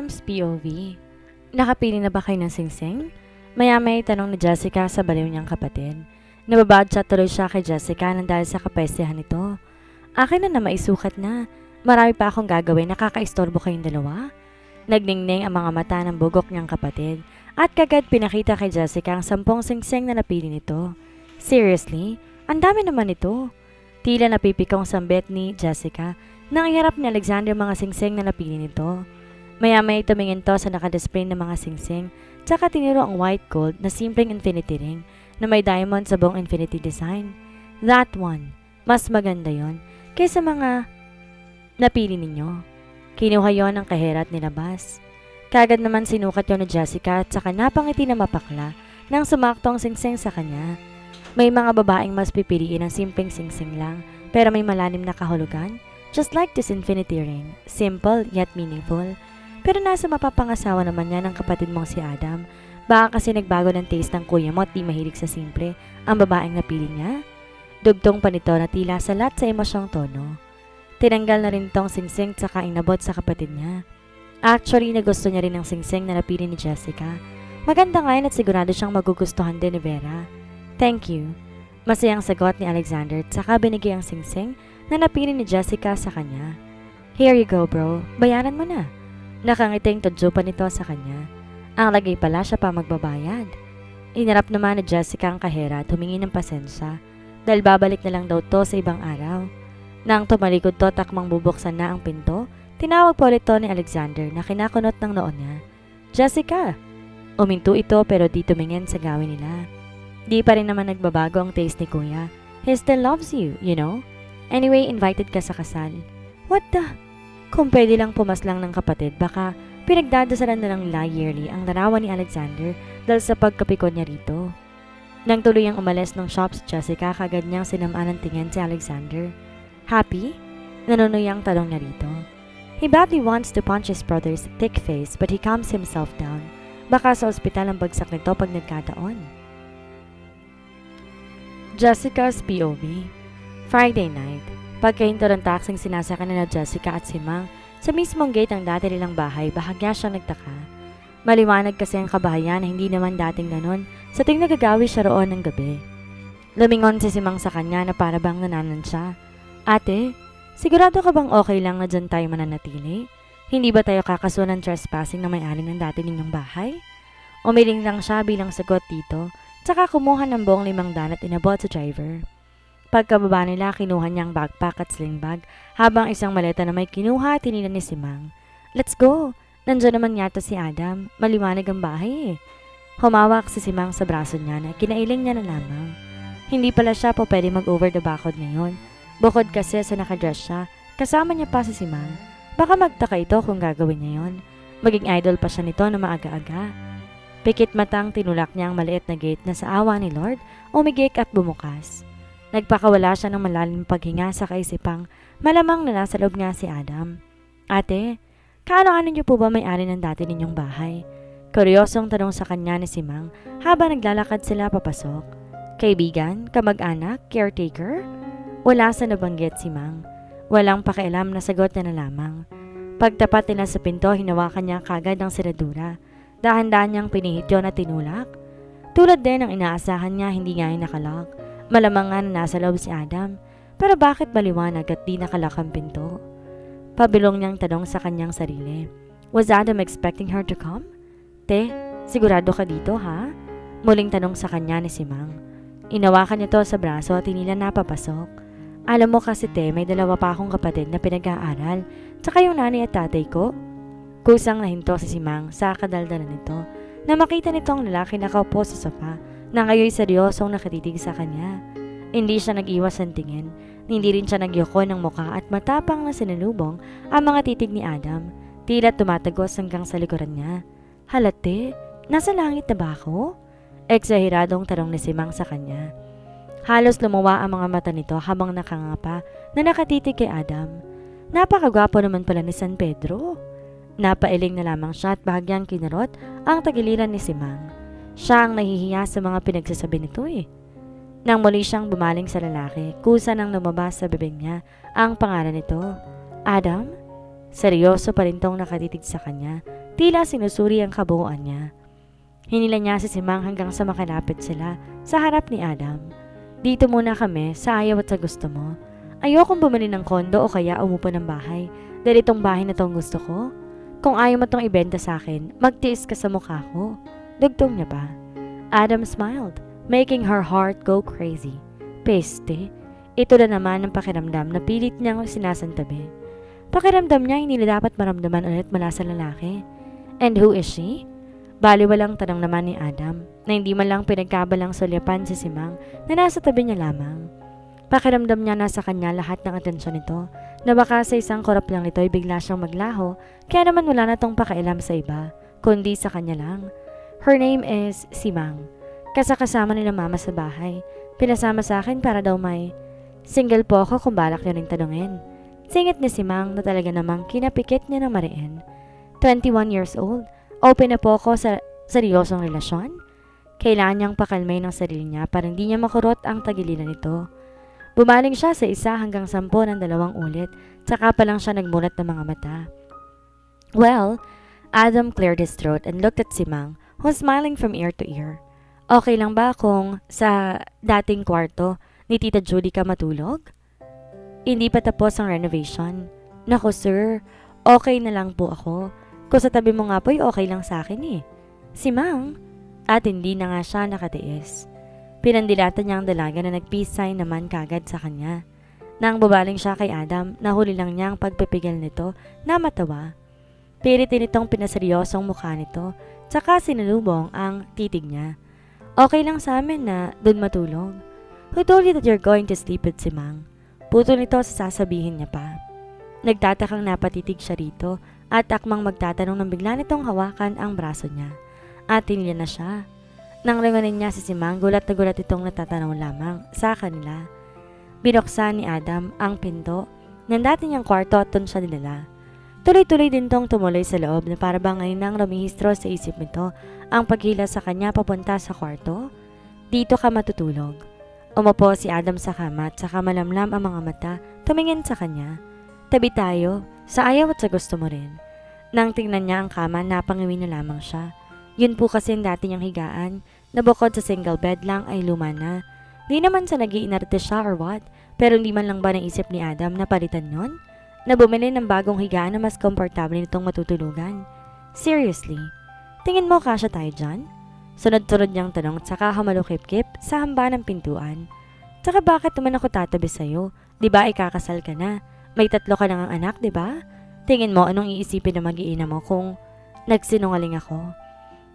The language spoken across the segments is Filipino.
Adam's POV. Nakapili na ba kayo ng singsing? Maya-may tanong ni Jessica sa baliw niyang kapatid. Nababad siya tuloy siya kay Jessica nang dahil sa kapestehan nito. Akin na maisukat na. Marami pa akong gagawin, nakakaistorbo kayong dalawa. Nagningning ang mga mata ng bugok niyang kapatid at kagad pinakita kay Jessica ang 10 singsing na napili nito. Seriously? Ang dami naman ito. Tila napipikong sambit ni Jessica nang iharap ni Alexander mga singsing na napili nito. Maya-may tumingin to sa nakadisplay ng mga singsing tsaka tiniro ang white gold na simpleng infinity ring na may diamond sa buong infinity design. That one. Mas maganda yon kaysa mga napili ninyo. Kinuha yon ng kahera at nilabas. Kagad naman sinukat yon ni Jessica at saka napangiti na mapakla nang sumakto ang singsing sa kanya. May mga babaeng mas pipiliin ng simpleng singsing lang pero may malalim na kahulugan. Just like this infinity ring. Simple yet meaningful. Pero nasa mapapangasawa naman niya ng kapatid mong si Adam. Baka kasi nagbago ng taste ng kuya mo at di mahilig sa simple ang babaeng napili niya. Dugtong pa nito na tila salat sa emosyong tono. Tinanggal na rin tong singsing tsaka inabot sa kapatid niya. Actually, nagusto niya rin ang singsing na napili ni Jessica. Maganda nga yun at sigurado siyang magugustuhan din ni Vera. Thank you. Masayang sagot ni Alexander tsaka binigay ang singsing na napili ni Jessica sa kanya. Here you go bro, bayaran mo na. Nakangiting tudyo pa nito sa kanya. Ang lagay pala siya pa magbabayad. Inarap naman ni Jessica ang kahera at humingi ng pasensya dahil babalik na lang daw to sa ibang araw. Nang tumalikod to takmang bubuksan na ang pinto, tinawag po ulit to ni Alexander na kinakunot ng noon niya. Jessica! Uminto ito pero di tumingin sa gawin nila. Di pa rin naman nagbabago ang taste ni kuya. He still loves you, you know? Anyway, invited ka sa kasal. What the? Kung pwede lang pumaslang ng kapatid, baka pinagdadasalan na lang nila yearly ang larawan ni Alexander dahil sa pagkapikon niya rito. Nang tuluyang umalis ng shop si Jessica, kagad niyang sinamaan ng tingin si Alexander. Happy? Nanunuyang tanong niya rito. He badly wants to punch his brother's thick face but he calms himself down. Baka sa ospital ang bagsak nito pag nagkataon. Jessica's POV. Friday night. Pagkahinto ng taxing sinasakyan na Jessica at si Mang sa mismong gate ng dati nilang bahay, bahagya siyang nagtaka. Maliwanag kasi ang kabahayan na hindi naman dating ganon sa ting nagagawi siya roon ng gabi. Lumingon si Mang sa kanya na para bang nananan siya. Ate, sigurado ka bang okay lang na dyan tayo mananatili? Hindi ba tayo kakasuhan ng trespassing na may-ari ng dati ninyong bahay? Umiling lang siya bilang sagot dito, tsaka kumuha ng buong 500 at inabot sa driver. Pagkababa nila, kinuha niyang backpack at sling bag habang isang maleta na may kinuha at tinilan ni Mang. Let's go! Nandiyan naman yata si Adam. Maliwanag ang bahay eh. Humawak si Mang sa braso niya na kinailing niya na lamang. Hindi pala siya po pwede mag-over the backhood ngayon. Bukod kasi sa nakadress siya, kasama niya pa si Mang. Baka magtaka ito kung gagawin niya yon. Maging idol pa siya nito na maaga-aga. Pikit matang tinulak niya ang maliit na gate na sa awa ni Lord, umigik at bumukas. Nagpakawala siya ng malalim paghinga sa kaisipang malamang na nasa loob nga si Adam. Ate, kaano-ano niyo po ba may-ari ng dati ninyong bahay? Kuryosong tanong sa kanya ni Mang habang naglalakad sila papasok. Kaibigan, kamag-anak, caretaker? Wala sa nabanggit si Mang. Walang pakialam na sagot niya na lamang. Pagtapat nila sa pinto, hinawakan niya kagad ang seradura. Dahan-dahan niyang pinihit yun at tinulak. Tulad din ng inaasahan niya, hindi nga nakalock. Malamang nga na nasa loob si Adam, pero bakit maliwanag at di nakalak ang pinto? Pabilong niyang tanong sa kanyang sarili. Was Adam expecting her to come? Te, sigurado ka dito ha? Muling tanong sa kanya ni Mang. Inawakan nito sa braso at tinila na papasok. Alam mo kasi te, may 2 pa akong kapatid na pinag-aaral, tsaka yung nanay at tatay ko. Kusang nahinto si Mang sa kadaldalan nito na makita nitong lalaki nakaupo sa sofa na ngayon seryosong nakatitig sa kanya. Hindi siya nag-iwas ng tingin, hindi rin siya nagyoko ng muka at matapang na sinalubong ang mga titig ni Adam. Tila tumatagos hanggang sa likuran niya. Halate, nasa langit na ba ako? Eksahiradong tanong ni Mang sa kanya. Halos lumuwa ang mga mata nito habang nakangapa na nakatitig kay Adam. Napakagwapo naman pala ni San Pedro. Napailing na lamang siya at bahagyang kinarot ang tagiliran ni Mang. Siya ang nahihiya sa mga pinagsasabi nito eh. Nang muli siyang bumaling sa lalaki, kusa nang lumabas sa bibig niya ang pangalan nito. Adam? Seryoso pa rin tong nakatitig sa kanya Tila sinusuri ang kabuuan niya. Hinila niya si Simang hanggang sa makalapit sila sa harap ni Adam. Dito muna kami sa ayaw at sa gusto mo. Ayokong bumili ng kondo o kaya umupo ng bahay dahil itong bahay na tong gusto ko. Kung ayaw mo tong ibenta sa akin, magtiis ka sa mukha ko. Dugtong niya pa. Adam smiled, making her heart go crazy. Peste, ito na naman ang pakiramdam na pilit niyang sinasantabi. Pakiramdam niya hindi na dapat maramdaman ulit mula sa lalaki. And who is she? Baliwalang tanong naman ni Adam na hindi man lang pinagkabalang sulyapan si Simang na nasa tabi niya lamang. Pakiramdam niya nasa kanya lahat ng atensyon nito na baka sa isang korap lang ito ay bigla siyang maglaho kaya naman wala na tong pakailam sa iba kundi sa kanya lang. Her name is Simang. Kasama nila mama sa bahay. Pinasama sa akin para daw may single po ako kung balak niyo ring tanungin. Singit ni Simang na talaga namang kinapikit niya ng mariin. 21 years old. Open na po ako sa seryosong relasyon. Kailangan niyang pakalmay ng sarili niya para hindi niya makurot ang tagiliran nito. Bumaling siya sa 1 hanggang 10 ng 2 ulit, tsaka pa lang siya nagmulat ng mga mata. Well, Adam cleared his throat and looked at Simang, who was smiling from ear to ear. Okay lang ba kung sa dating kwarto ni Tita Judy ka matulog? Hindi pa tapos ang renovation. Naku sir, okay na lang po ako. Kung sa tabi mo nga po'y okay lang sa akin eh. Simang? At hindi na nga siya nakatiis. Pinandilatan niya ang dalaga na nag-peace sign naman kagad sa kanya. Nang bubaling siya kay Adam, nahuli lang niya ang pagpipigil nito na matawa. Pilitin itong pinaseryosong mukha nito, tsaka sinalubong ang titig niya. Okay lang sa amin na dun matulog. Who told you that you're going to sleep with Simang? Putol nito sa sasabihin niya pa. Nagtatakang napatitig siya rito at akmang magtatanong nang bigla nitong hawakan ang braso niya. At tinila na siya. Nang linganin niya si Simang, gulat na gulat itong natatanong lamang sa kanila. Binuksan ni Adam ang pinto ng dati niyang kwarto at dun siya nilala. Tuloy-tuloy din tong tumuloy sa loob na para bang ngayon nang rumihistro sa isip nito ang paghila sa kanya papunta sa kwarto. Dito ka matutulog. Umupo si Adam sa kama at saka malamlam ang mga mata, tumingin sa kanya. Tabi tayo, sa ayaw at sa gusto mo rin. Nang tingnan niya ang kama, napangiwi na lamang siya. Yun po kasi ang dati niyang higaan, na bukod sa single bed lang ay luma na. Di naman sa nag-iinarte siya or what, pero hindi man lang ba naisip ni Adam na palitan yon? Na bumili ng bagong higaan na mas komportable nitong matutulugan. Seriously, tingin mo kasya tayo dyan? Sunod-sunod niyang tanong at saka hamalukip-kip sa hamba ng pintuan. Tsaka bakit naman ako tatabi sa'yo? Diba ikakasal ka na? May 3 ka lang ang anak, diba? Tingin mo anong iisipin na mag-iina mo kung nagsinungaling ako?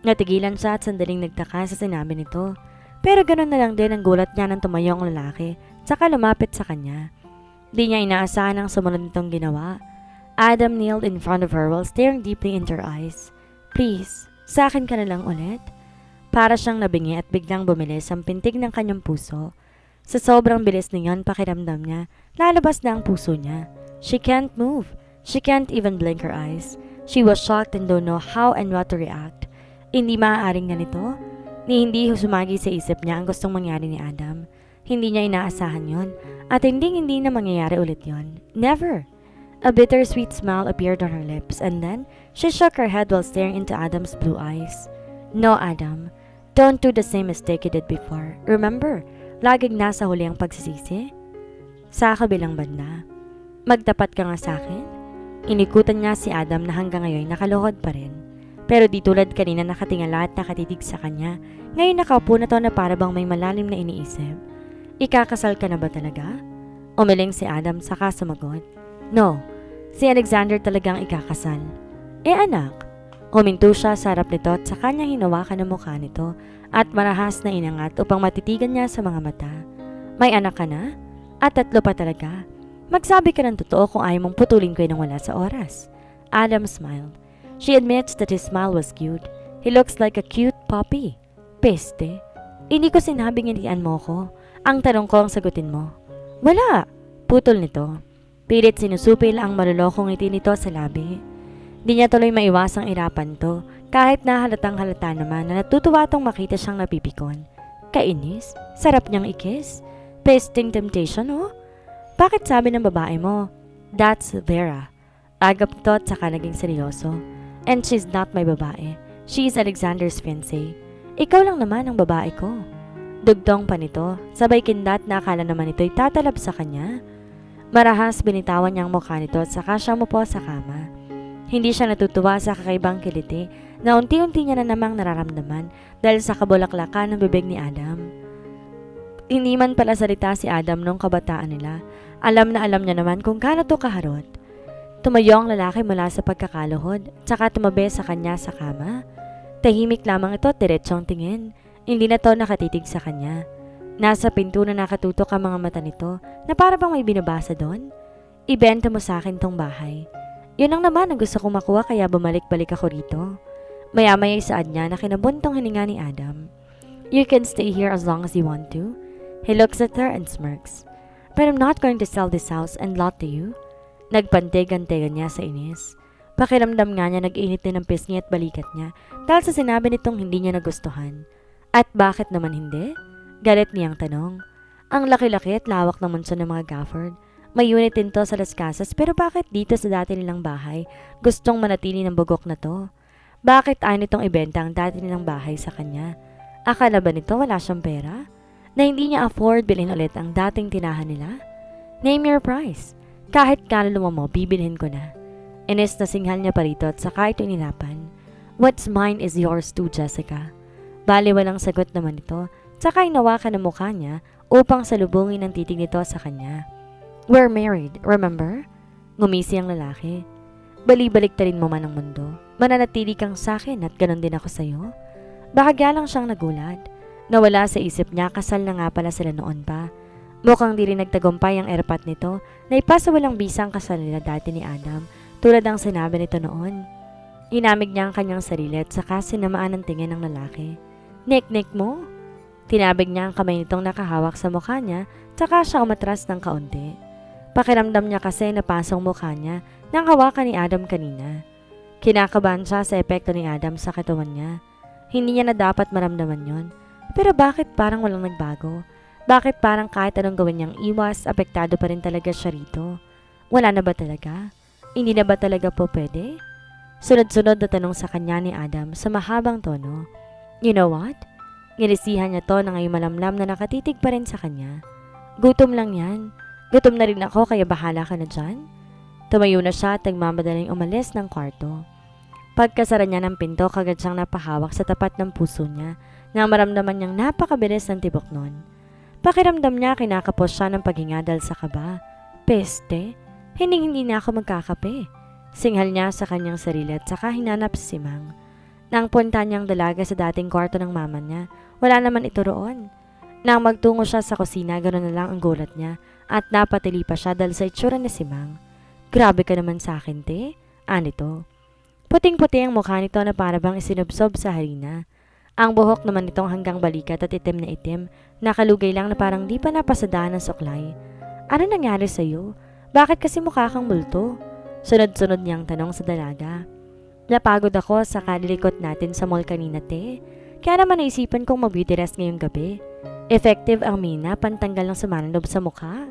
Natigilan siya at sandaling nagtaka sa sinabi nito. Pero ganoon na lang din ang gulat niya nang tumayo ang lalaki, tsaka lumapit sa kanya. Di niya inaasahan ang sumunod nitong ginawa. Adam kneeled in front of her while staring deeply into her eyes. Please, sa akin ka na lang ulit? Para siyang nabingi at biglang bumilis ang pintig ng kanyang puso. Sa sobrang bilis niyon pakiramdam niya, lalabas na ang puso niya. She can't move. She can't even blink her eyes. She was shocked and don't know how and what to react. Hindi maaaring ganito. Ni hindi sumagi sa isip niya ang gustong mangyari ni Adam. Hindi niya inaasahan yon at hindi na mangyayari ulit yon. Never. A bittersweet smile appeared on her lips and then she shook her head while staring into Adam's blue eyes. No, Adam. Don't do the same mistake you did before. Remember, laging nasa huli ang pagsisisi. Sa kabilang banda, magtapat ka nga sa akin. Inikutan niya si Adam na hanggang ngayon nakaluhod pa rin. Pero di tulad kanina nakatingala at nakatitig sa kanya, ngayon nakaupo na to na para bang may malalim na iniisip. Ikakasal ka na ba talaga? Umiling si Adam saka sumagot. No, si Alexander talagang ikakasal. Anak? Huminto siya sa harap nito at sa kanya hinawakan ang mukha nito at marahas na inangat upang matitigan niya sa mga mata. May anak ka na? At 3 pa talaga? Magsabi ka ng totoo kung ayaw mong putulin ko nang wala sa oras. Adam smiled. She admits that his smile was cute. He looks like a cute puppy. Peste. Hindi ko sinabing hindian mo ko. Ang tanong ko ang sagutin mo. Wala. Putol nito. Pilit sinusupil ang malulokong ngiti nito sa labi. Di niya tuloy maiwasang irapan to, kahit na halatang halata naman na natutuwa tong makita siyang napipikon. Kainis? Sarap niyang ikis? Pesting temptation, oh? Bakit sabi ng babae mo? That's Vera. Agap to at saka naging seryoso. And she's not my babae. She is Alexander's fiancé. Ikaw lang naman ang babae ko. Dugtong pa nito, sabay kindat na akala naman ito'y tatalab sa kanya. Marahas binitawan niya ang mukha nito at saka siya umupo sa kama. Hindi siya natutuwa sa kakaibang kiliti na unti-unti niya na namang nararamdaman dahil sa kabulaklakan ng bibig ni Adam. Hindi man pala salita si Adam nung kabataan nila. Alam na alam niya naman kung gaano to kaharot. Tumayo ang lalaki mula sa pagkakaluhod, tsaka tumabi sa kanya sa kama. Tahimik lamang ito at diretsong tingin. Hindi na to nakatitig sa kanya. Nasa pinto na nakatutok ang mga mata nito na para bang may binabasa doon. Ibenta mo sa akin tong bahay. Yun ang naman ang gusto kong makuha kaya bumalik-balik ako rito. Maya-maya isaad niya na kinabuntong hininga ni Adam. You can stay here as long as you want to. He looks at her and smirks. But I'm not going to sell this house and lot to you. Nagpantig-antigan niya sa inis. Pakiramdam nga niya nag-init din ang pisngi at balikat niya dahil sa sinabi nitong hindi niya nagustuhan. At bakit naman hindi? Galit niyang tanong. Ang laki-laki at lawak ng mansyon ng mga Gafford. May unit din to sa Las Casas pero bakit dito sa dati nilang bahay gustong manatili ng bugok na to? Bakit ayaw nitong ibenta ang dati nilang bahay sa kanya? Akala ba nito wala siyang pera? Na hindi niya afford bilhin ulit ang dating tinahan nila? Name your price. Kahit kaluluwa mo, bibilhin ko na. Ines na singhal niya pa rito at saka ito inilapan. What's mine is yours too, Jessica. Bali walang sagot naman ito, saka inawakan ang mukha niya upang salubungin ang titig nito sa kanya. We're married, remember? Ngumisi ang lalaki. Bali-baliktarin mo man ang mundo. Mananatili kang sakin at ganon din ako sa'yo. Bahagya lang siyang nagulat. Nawala sa isip niya kasal na nga pala sila noon pa. Mukhang di rin nagtagumpay ang erpat nito na ipasa walang bisang kasal nila dati ni Adam tulad ang sinabi nito noon. Inamig niya ang kanyang sarili at saka sinamaan ang tingin ng lalaki. Nik-nik mo? Tinabig niya ang kamay nitong nakahawak sa mukha niya tsaka siya umatras ng kaunti. Pakiramdam niya kasi napasong mukha niya nang hawakan ni Adam kanina. Kinakabahan siya sa epekto ni Adam sa katawan niya. Hindi niya na dapat maramdaman yon. Pero bakit parang walang nagbago? Bakit parang kahit anong gawin niyang iwas, apektado pa rin talaga siya rito? Wala na ba talaga? Hindi na ba talaga po pwede? Sunod-sunod na tanong sa kanya ni Adam sa mahabang tono. You know what? Ngilisihan niya to na ngayon malamlam na nakatitig pa rin sa kanya. Gutom lang yan. Gutom na rin ako kaya bahala ka na dyan. Tumayo na siya at nagmamadaling umalis ng kwarto. Pagkasara niya ng pinto, kagad siyang napahawak sa tapat ng puso niya na maramdaman niyang napakabilis ng tibok nun. Pakiramdam niya kinakapos siya ng paghinga dahil sa kaba. Peste, hindi na ako magkakape. Singhal niya sa kanyang sarili at saka hinanap si Simang. Nang punta niyang dalaga sa dating kwarto ng mama niya, wala naman ito roon. Nang magtungo siya sa kusina, ganoon na lang ang gulat niya at napatili pa siya dahil sa itsura ni Simang. Grabe ka naman sa akin, te. Anito. Puting-puti ang mukha nito na parabang isinubsob sa harina. Ang buhok naman nitong hanggang balikat at itim na itim, nakalugay lang na parang di pa napasadahan ng suklay. Ano nangyari sa'yo? Bakit kasi mukha kang multo? Sunod-sunod niyang tanong sa dalaga. Napagod ako sa kalilikot natin sa mall kanina, te. Kaya naman naisipan kong mag-beauty rest ngayong gabi. Effective ang mina, pantanggal ng sumananob sa mukha.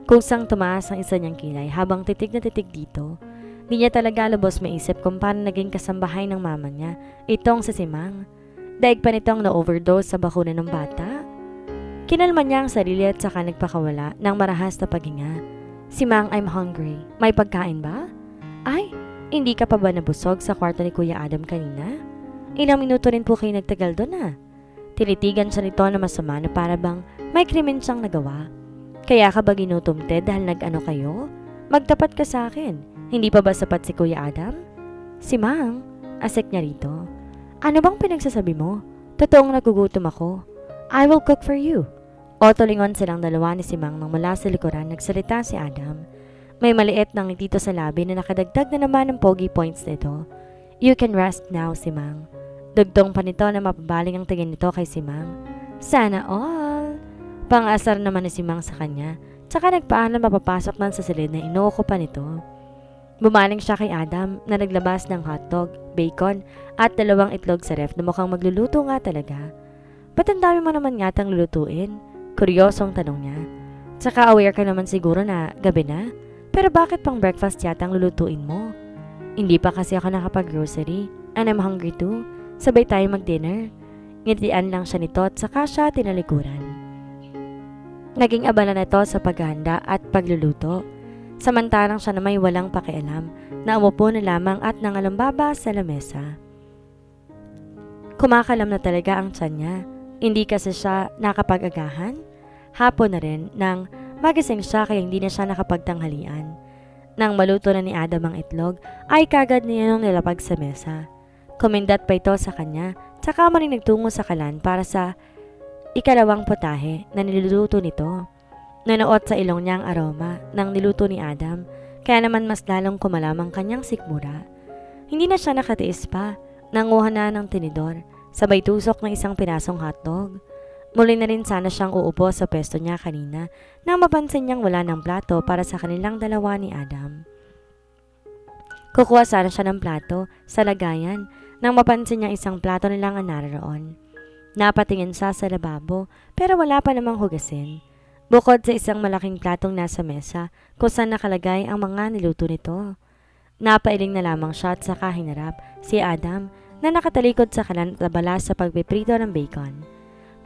Kusang tumaas ang isa niyang kilay habang titig na titig dito. Di niya talaga lubos maisip kung paano naging kasambahay ng mama niya, itong si Simang. Daig pa nitong na-overdose sa bakuna ng bata. Kinalma niya ang sarili at saka nagpakawala ng marahas na paghinga. Simang, I'm hungry. May pagkain ba? Ay, hindi ka pa ba nabusog sa kwarto ni Kuya Adam kanina? Ilang minuto rin po kayo nagtagal doon ah. Tinitigan siya nito na masama na para bang may krimen siyang nagawa. Kaya ka ba ginutom, Ted, dahil nag-ano kayo? Magtapat ka sa akin. Hindi pa ba sapat si Kuya Adam? Simang, asik niya rito. Ano bang pinagsasabi mo? Totoong nagugutom ako. I will cook for you. O tulingon silang dalawa ni Simang nang mula sa likuran nagsalita si Adam. May maliit ng ngiti sa labi na nakadagdag na naman ng pogi points nito. You can rest now, Simang. Dugtong pa nito na mapabaling ang tingin nito kay Simang. Sana all. Pang-asar naman ni Simang sa kanya. Tsaka nagpaalam mapapasok ng sa silid na inuuko pa nito. Bumaling siya kay Adam na naglabas ng hotdog, bacon at 2 itlog sa ref na mukhang magluluto nga talaga. Ba't ang dami mo naman yatang lulutuin? Kuryosong tanong niya. Tsaka aware ka naman siguro na gabi na? Pero bakit pang breakfast yata ang lulutuin mo? Hindi pa kasi ako nakapag-grocery. And I'm hungry too. Sabay tayo mag-dinner. Ngitian lang siya nito at saka siya tinalikuran. Naging abala na ito sa paghahanda at pagluluto. Samantalang siya na may walang pakialam na umupo na lamang at nangalumbaba sa lamesa. Kumakalam na talaga ang tiyan niya. Hindi kasi siya nakapag-agahan. Hapon na rin nang magising siya kaya hindi na siya nakapagtanghalian. Nang maluto na ni Adam ang itlog, ay kagad niya nung nilapag sa mesa. Kumindat pa ito sa kanya, tsaka mo rin nagtungo sa kalan para sa ikalawang putahe na niluluto nito. Nanuot sa ilong niya ang aroma ng niluto ni Adam, kaya naman mas lalong kumalam ang kanyang sikmura. Hindi na siya nakatiis pa, nanguha na ng tinidor, sabay tusok ng isang pirasong hotdog. Muli na rin sana siyang uupo sa pwesto niya kanina nang mapansin niyang wala ng plato para sa kanilang dalawa ni Adam. Kukuha sana siya ng plato sa lagayan nang mapansin niya isang plato nilang naroon. Napatingin siya sa lababo pero wala pa namang hugasin. Bukod sa isang malaking platong nasa mesa kung saan nakalagay ang mga niluto nito. Napailing na lamang siya at saka hinarap si Adam na nakatalikod sa kanan at abala sa pagpiprito ng bacon.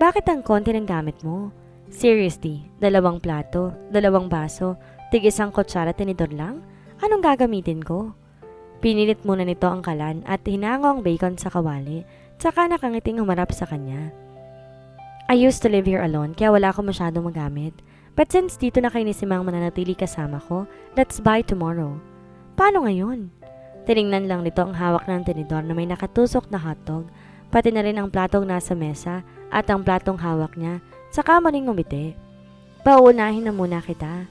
Bakit ang konti ng gamit mo? Seriously, 2 plato, 2 baso, tig-isang kutsara tinidor lang? Anong gagamitin ko? Pinilit muna nito ang kalan at hinango ang bacon sa kawali, tsaka nakangiting humarap sa kanya. I used to live here alone kaya wala akong masyadong magamit. But since dito na kayo ni Simang mananatili kasama ko, let's buy tomorrow. Paano ngayon? Tiningnan lang nito ang hawak ng tinidor na may nakatusok na hotdog, pati na rin ang platong nasa mesa at ang platong hawak niya, saka maling ngumiti. Pauunahin na muna kita.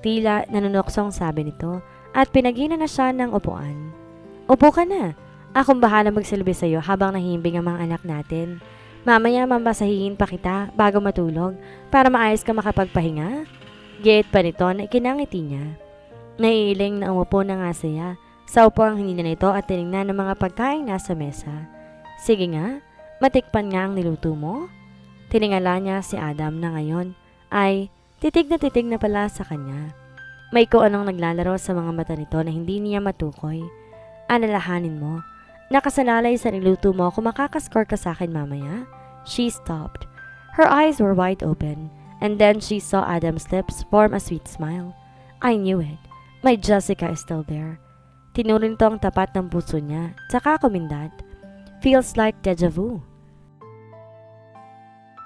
Tila nanunoksong sabi nito at pinagina na siya ng upuan. Upo ka na. Akong bahala magsilbi sa'yo habang nahihimbing ang mga anak natin. Mamaya mamasahihin pa kita bago matulog para maayos ka makapagpahinga. Gayet pa nito na ikinangiti niya. Naiiling na umupo na nga siya. Sa upo ang hinina nito at tinignan ng mga pagkain nasa mesa. Sige nga, matikpan nga ang niluto mo. Tiningala niya si Adam na ngayon ay titig na pala sa kanya. May kung anong naglalaro sa mga mata nito na hindi niya matukoy. Alalahanin mo, nakasalalay sa niluto mo kung makakascore ka sa akin mamaya. She stopped. Her eyes were wide open and then she saw Adam's lips form a sweet smile. I knew it. My Jessica is still there. Tinurin to ang tapat ng puso niya, tsaka kumindat. Feels like deja vu.